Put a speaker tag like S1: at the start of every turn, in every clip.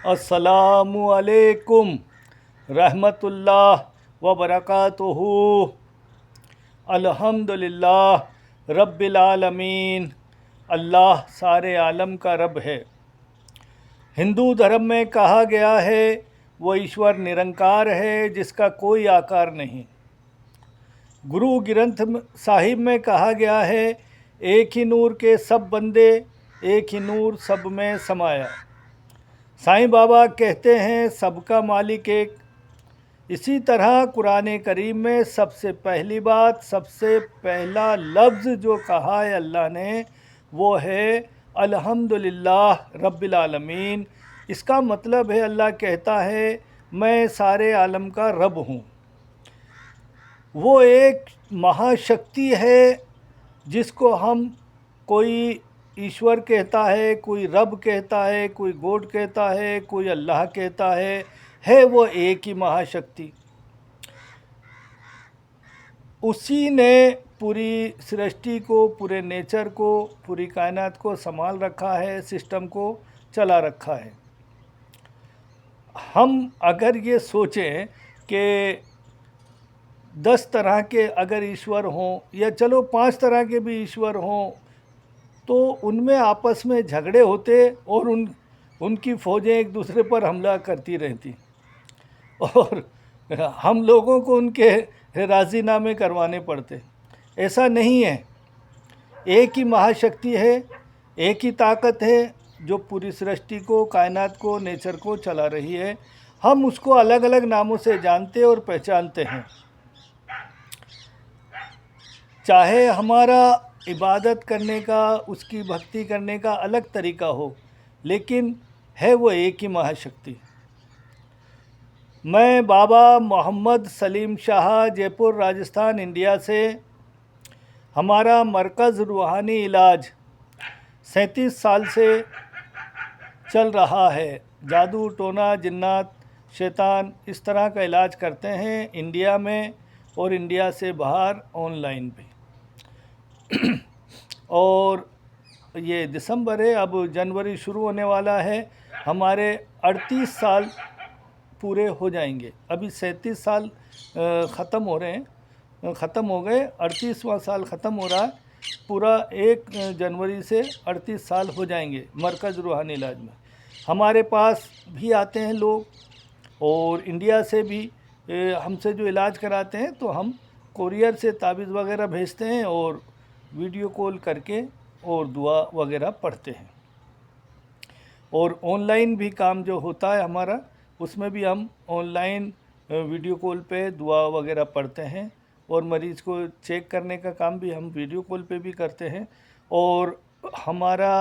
S1: अस्सलामु अलैकुम रहमतुल्लाह व बरकातुहू। अल्हम्दुलिल्लाह रब्बिल आलमीन। अल्लाह सारे आलम का रब है। हिंदू धर्म में कहा गया है वो ईश्वर निरंकार है जिसका कोई आकार नहीं। गुरु ग्रंथ साहिब में कहा गया है एक ही नूर के सब बंदे, एक ही नूर सब में समाया। साईं बाबा कहते हैं सबका मालिक एक। इसी तरह कुरान करीम में सबसे पहली बात, सबसे पहला लफ्ज़ जो कहा है अल्लाह ने वो है अल्हम्दुलिल्लाह रब्बिल आलमीन। इसका मतलब है अल्लाह कहता है मैं सारे आलम का रब हूँ। वो एक महाशक्ति है जिसको हम कोई ईश्वर कहता है, कोई रब कहता है, कोई गॉड कहता है, कोई अल्लाह कहता है वो एक ही महाशक्ति। उसी ने पूरी सृष्टि को, पूरे नेचर को, पूरी कायनात को संभाल रखा है, सिस्टम को चला रखा है। हम अगर ये सोचें कि 10 तरह के अगर ईश्वर हों या चलो 5 तरह के भी ईश्वर हों तो उनमें आपस में झगड़े होते और उनकी फ़ौजें एक दूसरे पर हमला करती रहती और हम लोगों को उनके राज़ीनामे करवाने पड़ते। ऐसा नहीं है। एक ही महाशक्ति है, एक ही ताकत है जो पूरी सृष्टि को, कायनात को, नेचर को चला रही है। हम उसको अलग अलग नामों से जानते और पहचानते हैं। चाहे हमारा इबादत करने का, उसकी भक्ति करने का अलग तरीका हो, लेकिन है वो एक ही महाशक्ति। मैं बाबा मोहम्मद सलीम शाह, जयपुर राजस्थान इंडिया से। हमारा मरकज़ रूहानी इलाज 37 साल से चल रहा है। जादू, टोना, जिन्नात, शैतान इस तरह का इलाज करते हैं इंडिया में और इंडिया से बाहर ऑनलाइन भी। और ये दिसंबर है, अब जनवरी शुरू होने वाला है। हमारे 38 साल पूरे हो जाएंगे। अभी 37 साल ख़त्म हो रहे हैं, ख़त्म हो गए, 38वां साल ख़त्म हो रहा है। पूरा 1 जनवरी से 38 साल हो जाएंगे मरकज़ रूहानी इलाज में। हमारे पास भी आते हैं लोग और इंडिया से भी हमसे जो इलाज कराते हैं तो हम कोरियर से ताबीज़ वगैरह भेजते हैं और वीडियो कॉल करके और दुआ वगैरह पढ़ते हैं। और ऑनलाइन भी काम जो होता है हमारा, उसमें भी हम ऑनलाइन वीडियो कॉल पे दुआ वगैरह पढ़ते हैं और मरीज़ को चेक करने का काम भी हम वीडियो कॉल पे भी करते हैं। और हमारा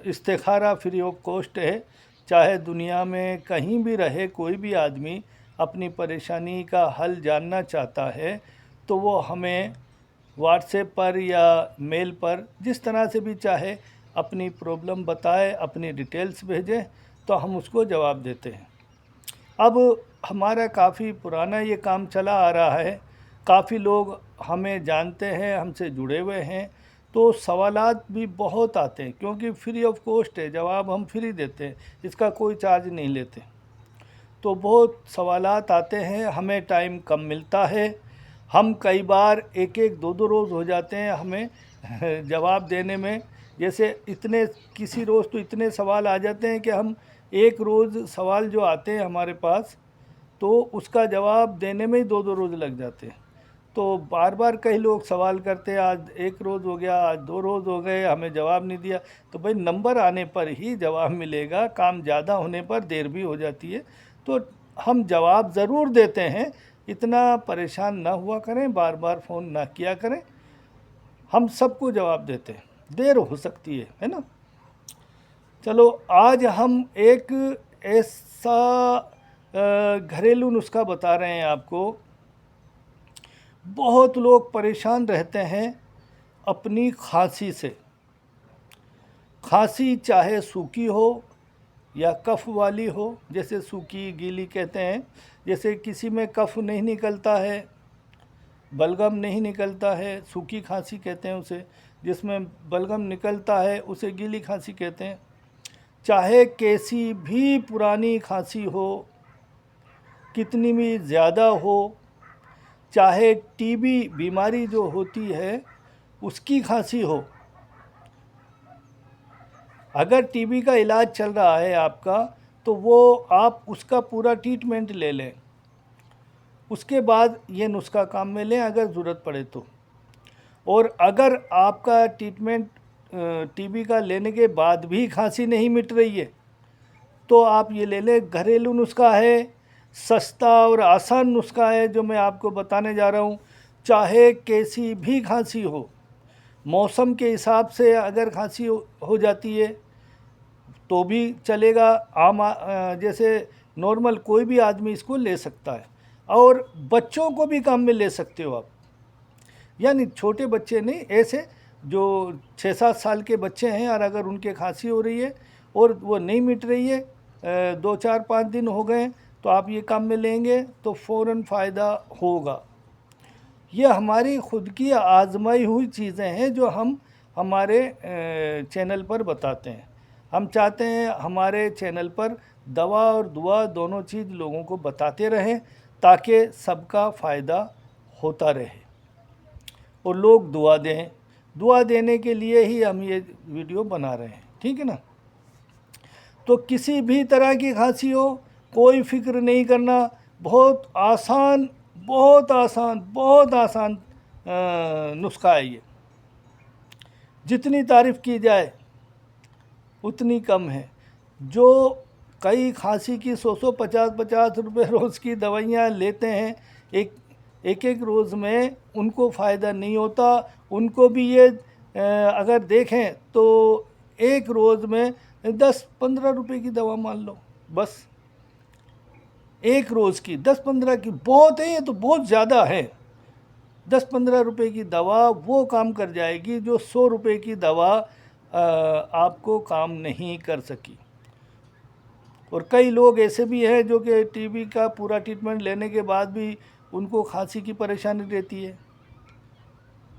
S1: इस्तिखारा फ्री ऑफ कॉस्ट है। चाहे दुनिया में कहीं भी रहे कोई भी आदमी अपनी परेशानी का हल जानना चाहता है तो वो हमें व्हाट्सएप पर या मेल पर जिस तरह से भी चाहे अपनी प्रॉब्लम बताए, अपनी डिटेल्स भेजें तो हम उसको जवाब देते हैं। अब हमारा काफ़ी पुराना ये काम चला आ रहा है, काफ़ी लोग हमें जानते हैं, हमसे जुड़े हुए हैं, तो सवालात भी बहुत आते हैं क्योंकि फ्री ऑफ कॉस्ट है, जवाब हम फ्री देते हैं, इसका कोई चार्ज नहीं लेते। तो बहुत सवालात आते हैं, हमें टाइम कम मिलता है। हम कई बार 1-1, 2-2 रोज़ हो जाते हैं हमें जवाब देने में। जैसे इतने किसी रोज़ तो इतने सवाल आ जाते हैं कि हम एक रोज़ सवाल जो आते हैं हमारे पास तो उसका जवाब देने में ही 2-2 रोज़ लग जाते हैं। तो बार बार कई लोग सवाल करते हैं, आज 1 रोज़ हो गया, आज 2 रोज़ हो गए, हमें जवाब नहीं दिया। तो भाई नंबर आने पर ही जवाब मिलेगा, काम ज़्यादा होने पर देर भी हो जाती है। तो हम जवाब ज़रूर देते हैं, इतना परेशान ना हुआ करें, बार बार फ़ोन ना किया करें, हम सबको जवाब देते हैं। देर हो सकती है ना। चलो आज हम एक ऐसा घरेलू नुस्खा बता रहे हैं आपको। बहुत लोग परेशान रहते हैं अपनी खांसी से। खांसी चाहे सूखी हो या कफ वाली हो, जैसे सूखी गीली कहते हैं, जैसे किसी में कफ नहीं निकलता है, बलगम नहीं निकलता है, सूखी खांसी कहते हैं उसे। जिसमें बलगम निकलता है उसे गीली खांसी कहते हैं। चाहे कैसी भी पुरानी खांसी हो, कितनी भी ज़्यादा हो, चाहे टीबी बीमारी जो होती है उसकी खांसी हो, अगर टीबी का इलाज चल रहा है आपका, तो वो आप उसका पूरा ट्रीटमेंट ले लें, उसके बाद ये नुस्खा काम में लें अगर ज़रूरत पड़े तो। और अगर आपका ट्रीटमेंट टीबी का लेने के बाद भी खांसी नहीं मिट रही है, तो आप ये ले लें, घरेलू नुस्खा है, सस्ता और आसान नुस्खा है जो मैं आपको बताने जा रहा हूँ। चाहे कैसी भी खांसी हो, मौसम के हिसाब से अगर खांसी हो जाती है तो भी चलेगा, जैसे नॉर्मल कोई भी आदमी इसको ले सकता है। और बच्चों को भी काम में ले सकते हो आप, यानी छोटे बच्चे नहीं, ऐसे जो 6-7 साल के बच्चे हैं और अगर उनके खांसी हो रही है और वो नहीं मिट रही है, 2-4-5 दिन हो गए, तो आप ये काम में लेंगे तो फ़ौरन फ़ायदा होगा। ये हमारी खुद की आजमाई हुई चीज़ें हैं जो हम हमारे चैनल पर बताते हैं। हम चाहते हैं हमारे चैनल पर दवा और दुआ दोनों चीज़ लोगों को बताते रहें ताकि सबका फ़ायदा होता रहे और लोग दुआ दें। दुआ देने के लिए ही हम ये वीडियो बना रहे हैं, ठीक है ना। तो किसी भी तरह की खांसी हो, कोई फिक्र नहीं करना, बहुत आसान, बहुत आसान, बहुत आसान नुस्खा है ये। जितनी तारीफ़ की जाए उतनी कम है। जो कई खांसी की 100-100, 50-50 रुपये रोज़ की दवाइयाँ लेते हैं एक रोज़ में, उनको फ़ायदा नहीं होता। उनको भी ये अगर देखें तो एक रोज़ में 10-15 रुपये की दवा मान लो, बस एक रोज़ की 10-15 की बहुत है, ये तो बहुत ज़्यादा है। 10-15 रुपये की दवा वो काम कर जाएगी जो 100 रुपये की दवा आपको काम नहीं कर सकी। और कई लोग ऐसे भी हैं जो कि टीबी का पूरा ट्रीटमेंट लेने के बाद भी उनको खांसी की परेशानी रहती है।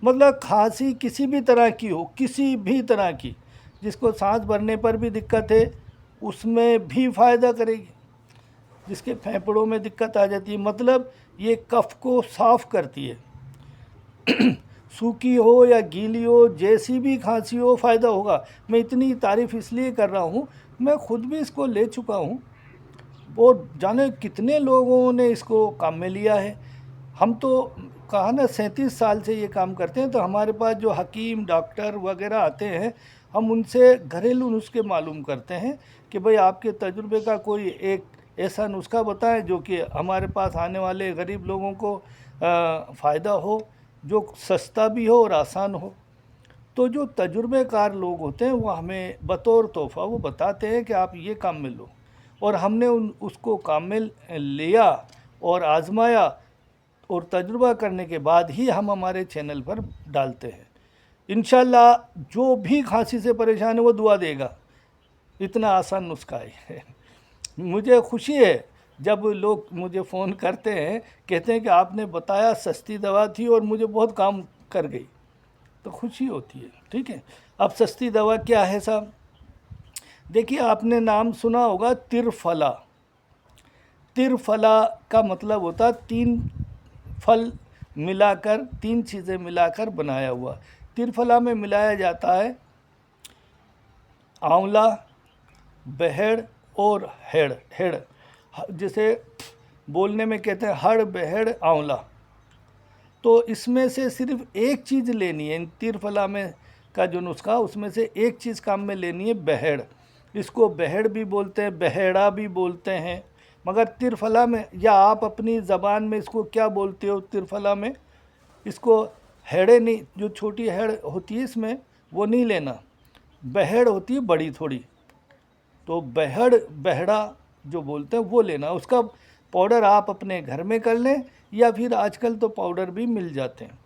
S1: मतलब खांसी किसी भी तरह की हो, किसी भी तरह की, जिसको सांस भरने पर भी दिक्कत है उसमें भी फ़ायदा करेगी, जिसके फेफड़ों में दिक्कत आ जाती है, मतलब ये कफ को साफ़ करती है। सूखी हो या गीली हो, जैसी भी खांसी हो, फ़ायदा होगा। मैं इतनी तारीफ़ इसलिए कर रहा हूँ, मैं ख़ुद भी इसको ले चुका हूँ और जाने कितने लोगों ने इसको काम में लिया है। हम तो कहा ना 37 साल से ये काम करते हैं, तो हमारे पास जो हकीम डॉक्टर वगैरह आते हैं, हम उनसे घरेलू नुस्खे मालूम करते हैं कि भाई आपके तजुर्बे का कोई एक ऐसा नुस्खा बताएं जो कि हमारे पास आने वाले गरीब लोगों को फ़ायदा हो, जो सस्ता भी हो और आसान हो। तो जो तजुर्बेकार लोग होते हैं वो हमें बतौर तोहफ़ा वो बताते हैं कि आप ये काम में लो, और हमने उसको काम में लिया और आज़माया, और तजुर्बा करने के बाद ही हम हमारे चैनल पर डालते हैं। इंशाल्लाह जो भी खांसी से परेशान है वो दुआ देगा, इतना आसान नुस्खा है। मुझे खुशी है जब लोग मुझे फ़ोन करते हैं, कहते हैं कि आपने बताया सस्ती दवा थी और मुझे बहुत काम कर गई, तो खुशी होती है, ठीक है। अब सस्ती दवा क्या है साहब? देखिए, आपने नाम सुना होगा त्रिफला। त्रिफला का मतलब होता 3 फल मिलाकर, 3 चीज़ें मिलाकर बनाया हुआ। त्रिफला में मिलाया जाता है आंवला, बहेड़ और हेड़, जिसे बोलने में कहते हैं हड़ बहेड़ आंवला। तो इसमें से सिर्फ एक चीज़ लेनी है, इन त्रिफला में का जो नुस्खा, उसमें से एक चीज़ काम में लेनी है, बहेड़। इसको बहेड़ भी बोलते हैं, बहेड़ा भी बोलते हैं, मगर त्रिफला में, या आप अपनी ज़बान में इसको क्या बोलते हो त्रिफला में, इसको हेड़े नहीं, जो छोटी हेड़ होती है इसमें वो नहीं लेना, बहेड़ होती है बड़ी थोड़ी, तो बहेड़ा जो बोलते हैं वो लेना। उसका पाउडर आप अपने घर में कर लें, या फिर आजकल तो पाउडर भी मिल जाते हैं।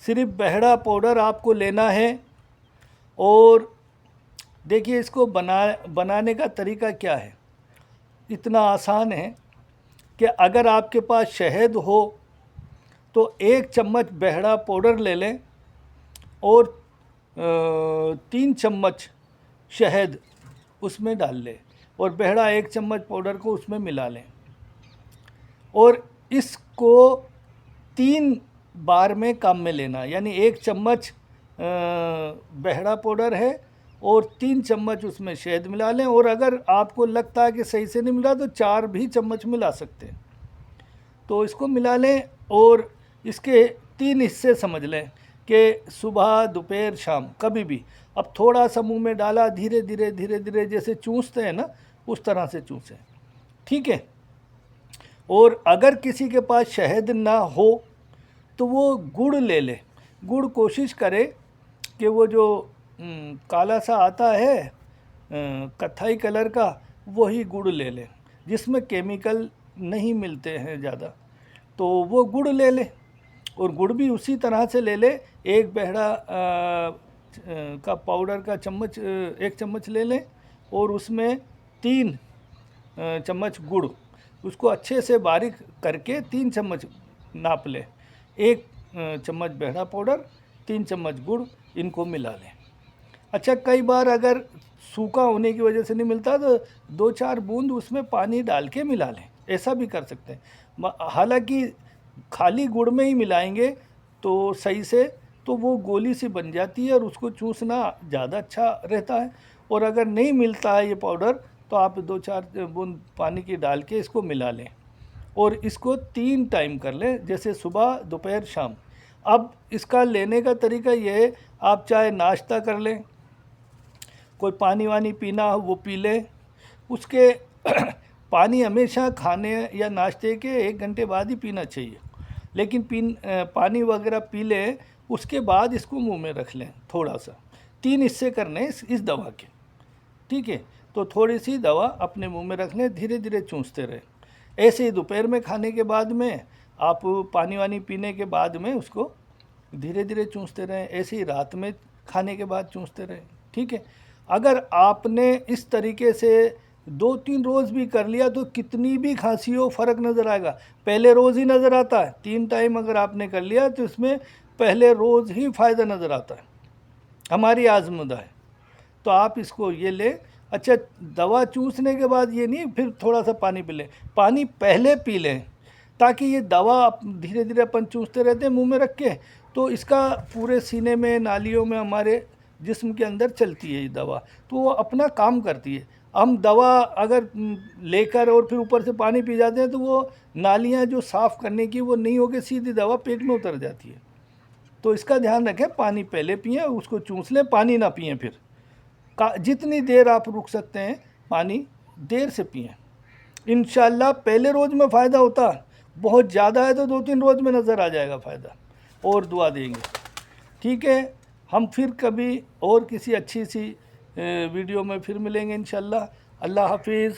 S1: सिर्फ बहेड़ा पाउडर आपको लेना है। और देखिए, इसको बनाने का तरीका क्या है, इतना आसान है कि अगर आपके पास शहद हो तो 1 चम्मच बहेड़ा पाउडर ले लें और 3 चम्मच शहद उसमें डाल लें और बहड़ा 1 चम्मच पाउडर को उसमें मिला लें और इसको 3 बार में काम में लेना। यानी 1 चम्मच बहड़ा पाउडर है और 3 चम्मच उसमें शहद मिला लें, और अगर आपको लगता है कि सही से नहीं मिला तो 4 भी चम्मच मिला सकते हैं। तो इसको मिला लें और इसके 3 हिस्से समझ लें कि सुबह दोपहर शाम कभी भी। अब थोड़ा सा मुंह में डाला, धीरे धीरे जैसे चूसते हैं ना, उस तरह से चूसें, ठीक है। और अगर किसी के पास शहद ना हो तो वो गुड़ ले ले। गुड़ कोशिश करे कि वो जो काला सा आता है कत्थई कलर का, वही गुड़ ले ले जिसमें केमिकल नहीं मिलते हैं ज़्यादा, तो वो गुड़ ले ले। और गुड़ भी उसी तरह से ले ले, 1 बहड़ा का पाउडर का चम्मच 1 चम्मच ले लें और उसमें 3 चम्मच गुड़, उसको अच्छे से बारीक करके 3 चम्मच नाप लें। 1 चम्मच बहड़ा पाउडर, 3 चम्मच गुड़, इनको मिला लें। अच्छा, कई बार अगर सूखा होने की वजह से नहीं मिलता तो 2-4 बूंद उसमें पानी डाल के मिला लें, ऐसा भी कर सकते हैं। हालांकि खाली गुड़ में ही मिलाएंगे तो सही से, तो वो गोली सी बन जाती है और उसको चूसना ज़्यादा अच्छा रहता है। और अगर नहीं मिलता है ये पाउडर तो आप 2-4 बूंद पानी की डाल के इसको मिला लें और इसको 3 टाइम कर लें, जैसे सुबह दोपहर शाम। अब इसका लेने का तरीका ये है, आप चाहे नाश्ता कर लें, कोई पानी वानी पीना हो वो पी लें, उसके पानी हमेशा खाने या नाश्ते के 1 घंटे बाद ही पीना चाहिए, लेकिन पानी वगैरह पी लें, उसके बाद इसको मुंह में रख लें थोड़ा सा। 3 हिस्से करने इस दवा के, ठीक है। तो थोड़ी सी दवा अपने मुंह में रख लें, धीरे धीरे चूसते रहें। ऐसे ही दोपहर में खाने के बाद में, आप पानी वानी पीने के बाद में उसको धीरे धीरे चूसते रहें। ऐसे ही रात में खाने के बाद चूसते रहें, ठीक है। अगर आपने इस तरीके से 2-3 रोज़ भी कर लिया तो कितनी भी खांसी हो फ़र्क नज़र आएगा। पहले रोज़ ही नज़र आता है, 3 टाइम अगर आपने कर लिया तो इसमें पहले रोज़ ही फ़ायदा नज़र आता है, हमारी आज़मुदा है। तो आप इसको ये लें। अच्छा, दवा चूसने के बाद ये नहीं फिर थोड़ा सा पानी पी लें, पानी पहले पी लें, ताकि ये दवा धीरे धीरे अपन चूसते रहते हैं मुंह में रख के, तो इसका पूरे सीने में, नालियों में, हमारे जिस्म के अंदर चलती है ये दवा, तो वो अपना काम करती है। हम दवा अगर लेकर और फिर ऊपर से पानी पी जाते हैं तो वो नालियाँ जो साफ़ करने की वो नहीं होकर सीधी दवा पेट में उतर जाती है। तो इसका ध्यान रखें, पानी पहले पिएं, उसको चूस लें, पानी ना पिएं। फिर जितनी देर आप रुक सकते हैं पानी देर से पिएं। इंशाल्लाह पहले रोज़ में फ़ायदा होता, बहुत ज़्यादा है तो 2-3 रोज़ में नज़र आ जाएगा फ़ायदा, और दुआ देंगे, ठीक है। हम फिर कभी और किसी अच्छी सी वीडियो में फिर मिलेंगे इंशाल्लाह। अल्लाह हाफिज़।